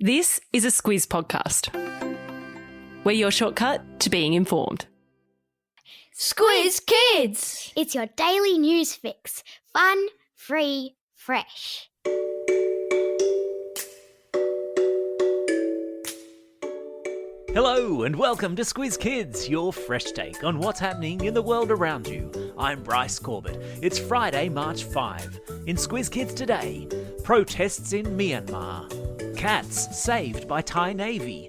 This is a Squiz podcast. We're your shortcut to being informed. Squiz Kids! It's your daily news fix. Fun, free, fresh. Hello and welcome to Squiz Kids, your fresh take on what's happening in the world around you. I'm Bryce Corbett. It's Friday, March 5. In Squiz Kids today, protests in Myanmar, cats saved by Thai Navy,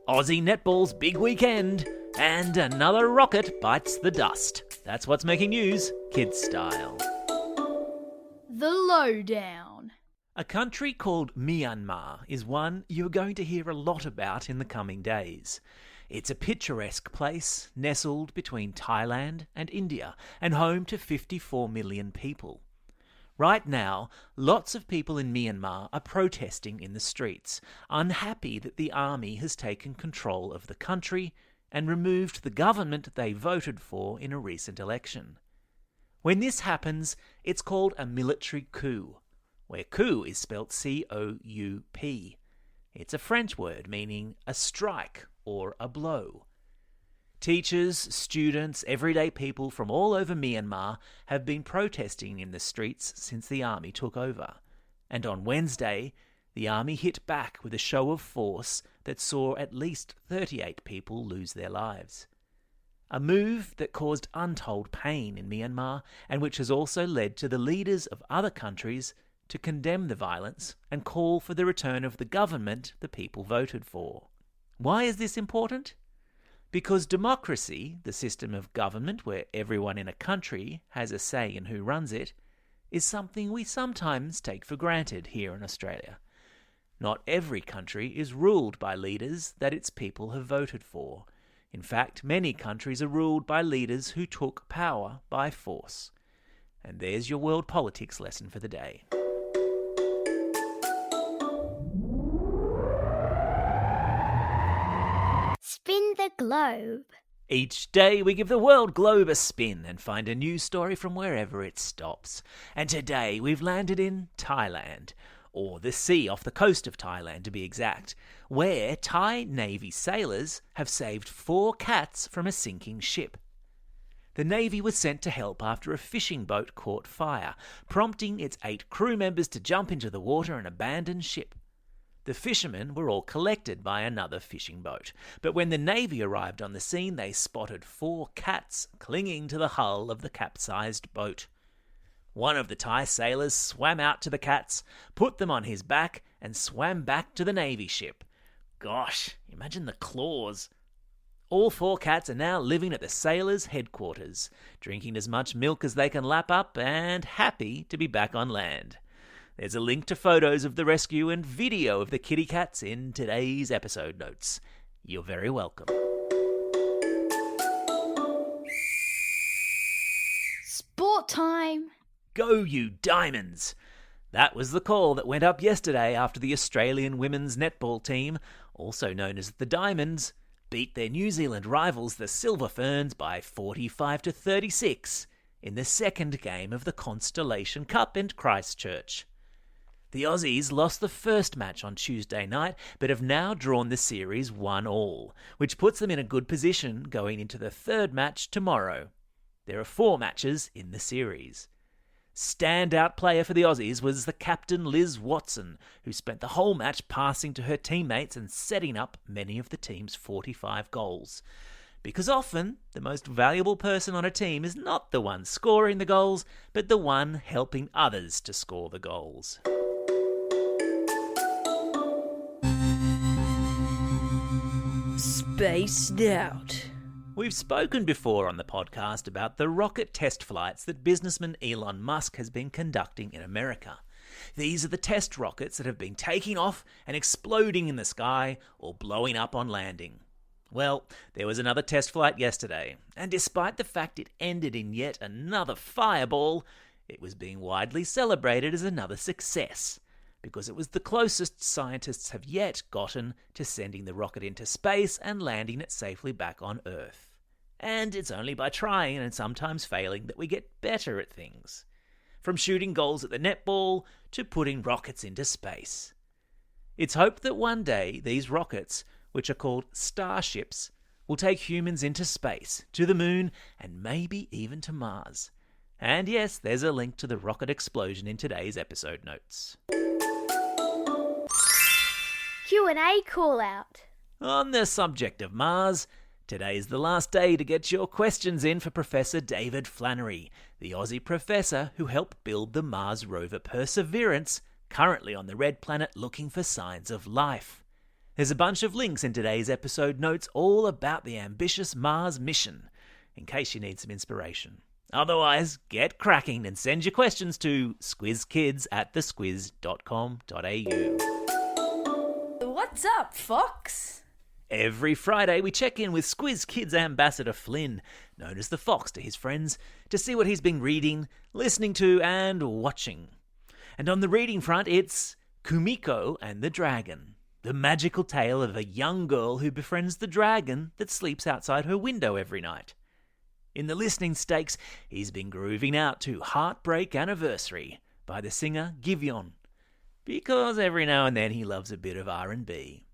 Aussie netball's big weekend, and another rocket bites the dust. That's what's making news, kids style. The Lowdown. A country called Myanmar is one you're going to hear a lot about in the coming days. It's a picturesque place nestled between Thailand and India and home to 54 million people. Right now, lots of people in Myanmar are protesting in the streets, unhappy that the army has taken control of the country and removed the government they voted for in a recent election. When this happens, it's called a military coup, where coup is spelt C-O-U-P. It's a French word meaning a strike or a blow. Teachers, students, everyday people from all over Myanmar have been protesting in the streets since the army took over. And on Wednesday, the army hit back with a show of force that saw at least 38 people lose their lives. A move that caused untold pain in Myanmar and which has also led to the leaders of other countries to condemn the violence and call for the return of the government the people voted for. Why is this important? Because democracy, the system of government where everyone in a country has a say in who runs it, is something we sometimes take for granted here in Australia. Not every country is ruled by leaders that its people have voted for. In fact, many countries are ruled by leaders who took power by force. And there's your world politics lesson for the day. Spin the globe. Each day we give the world globe a spin and find a news story from wherever it stops. And today we've landed in Thailand, or the sea off the coast of Thailand to be exact, where Thai Navy sailors have saved 4 cats from a sinking ship. The Navy was sent to help after a fishing boat caught fire, prompting its 8 crew members to jump into the water and abandon ship. The fishermen were all collected by another fishing boat, but when the Navy arrived on the scene, they spotted 4 cats clinging to the hull of the capsized boat. One of the Thai sailors swam out to the cats, put them on his back, and swam back to the Navy ship. Gosh, imagine the claws. All 4 cats are now living at the sailors' headquarters, drinking as much milk as they can lap up and happy to be back on land. There's a link to photos of the rescue and video of the kitty cats in today's episode notes. You're very welcome. Sport time! Go you Diamonds! That was the call that went up yesterday after the Australian women's netball team, also known as the Diamonds, beat their New Zealand rivals the Silver Ferns by 45-36 in the second game of the Constellation Cup in Christchurch. The Aussies lost the first match on Tuesday night, but have now drawn the series 1-1, which puts them in a good position going into the third match tomorrow. There are 4 matches in the series. Standout player for the Aussies was the captain Liz Watson, who spent the whole match passing to her teammates and setting up many of the team's 45 goals. Because often, the most valuable person on a team is not the one scoring the goals, but the one helping others to score the goals. Spaced out. We've spoken before on the podcast about the rocket test flights that businessman Elon Musk has been conducting in America. These are the test rockets that have been taking off and exploding in the sky or blowing up on landing. Well, there was another test flight yesterday, and despite the fact it ended in yet another fireball, it was being widely celebrated as another success, because it was the closest scientists have yet gotten to sending the rocket into space and landing it safely back on Earth. And it's only by trying and sometimes failing that we get better at things. From shooting goals at the netball to putting rockets into space. It's hoped that one day these rockets, which are called starships, will take humans into space, to the moon, and maybe even to Mars. And yes, there's a link to the rocket explosion in today's episode notes. Q&A call out. On the subject of Mars, today's the last day to get your questions in for Professor David Flannery, the Aussie professor who helped build the Mars rover Perseverance, currently on the red planet looking for signs of life. There's a bunch of links in today's episode notes all about the ambitious Mars mission, in case you need some inspiration. Otherwise, get cracking and send your questions to squizkids@thesquiz.com.au. What's up, Fox? Every Friday, we check in with Squiz Kids ambassador Flynn, known as the Fox to his friends, to see what he's been reading, listening to, and watching. And on the reading front, it's Kumiko and the Dragon, the magical tale of a young girl who befriends the dragon that sleeps outside her window every night. In the listening stakes, he's been grooving out to Heartbreak Anniversary by the singer Giveon, because every now and then he loves a bit of R&B.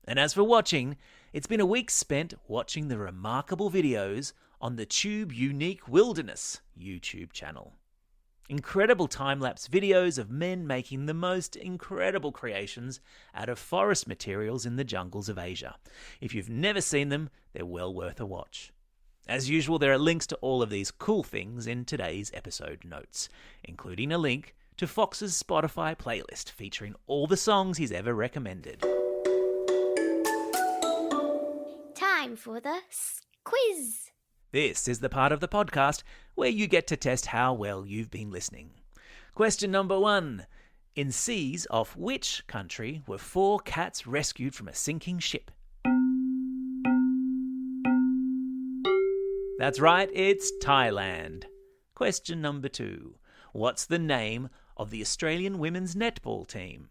And as for watching, it's been a week spent watching the remarkable videos on the Tube Unique Wilderness YouTube channel. Incredible time-lapse videos of men making the most incredible creations out of forest materials in the jungles of Asia. If you've never seen them, they're well worth a watch. As usual, there are links to all of these cool things in today's episode notes, including a link to Fox's Spotify playlist featuring all the songs he's ever recommended. Time for the quiz. This is the part of the podcast where you get to test how well you've been listening. Question number 1. In seas off which country were 4 cats rescued from a sinking ship? That's right, it's Thailand. Question number 2. What's the name of the Australian women's netball team?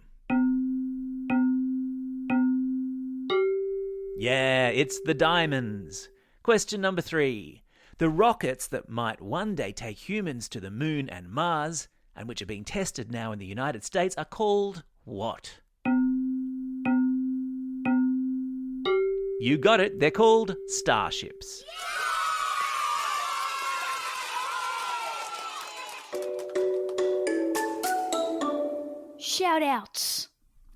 Yeah, it's the Diamonds. Question number 3. The rockets that might one day take humans to the moon and Mars, and which are being tested now in the United States, are called what? You got it, they're called starships. Shout-outs.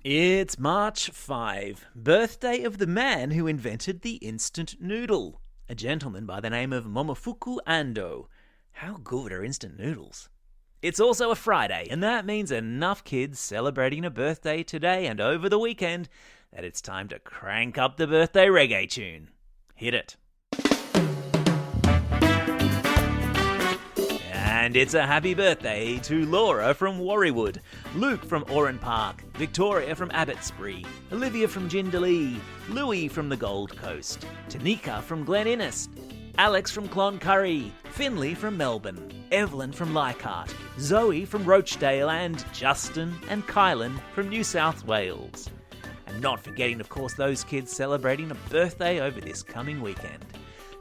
It's March 5, birthday of the man who invented the instant noodle, a gentleman by the name of Momofuku Ando. How good are instant noodles? It's also a Friday, and that means enough kids celebrating a birthday today and over the weekend that it's time to crank up the birthday reggae tune. Hit it. And it's a happy birthday to Laura from Warriewood, Luke from Oran Park, Victoria from Abbotsbury, Olivia from Jindalee, Louis from the Gold Coast, Tanika from Glen Innes, Alex from Cloncurry, Finley from Melbourne, Evelyn from Leichhardt, Zoe from Rochdale, and Justin and Kylan from New South Wales. And not forgetting, of course, those kids celebrating a birthday over this coming weekend.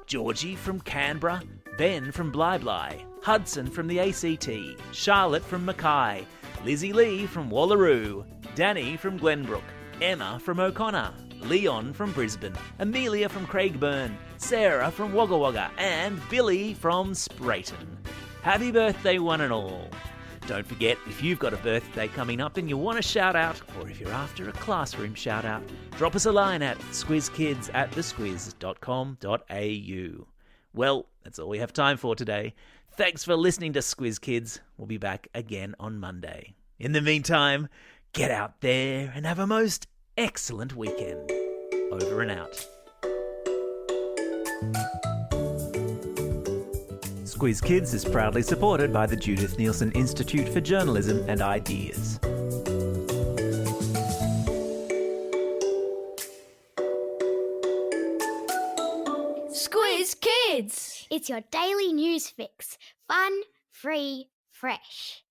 Georgie from Canberra, Ben from Bly, Hudson from the ACT, Charlotte from Mackay, Lizzie Lee from Wallaroo, Danny from Glenbrook, Emma from O'Connor, Leon from Brisbane, Amelia from Craigburn, Sarah from Wagga Wagga, and Billy from Sprayton. Happy birthday, one and all. Don't forget, if you've got a birthday coming up and you want a shout out, or if you're after a classroom shout out, drop us a line at squizkids@thesquiz.com.au. Well, that's all we have time for today. Thanks for listening to Squiz Kids. We'll be back again on Monday. In the meantime, get out there and have a most excellent weekend. Over and out. Squiz Kids is proudly supported by the Judith Neilson Institute for Journalism and Ideas. Squiz Kids! It's your daily news fix. Fun, free, fresh.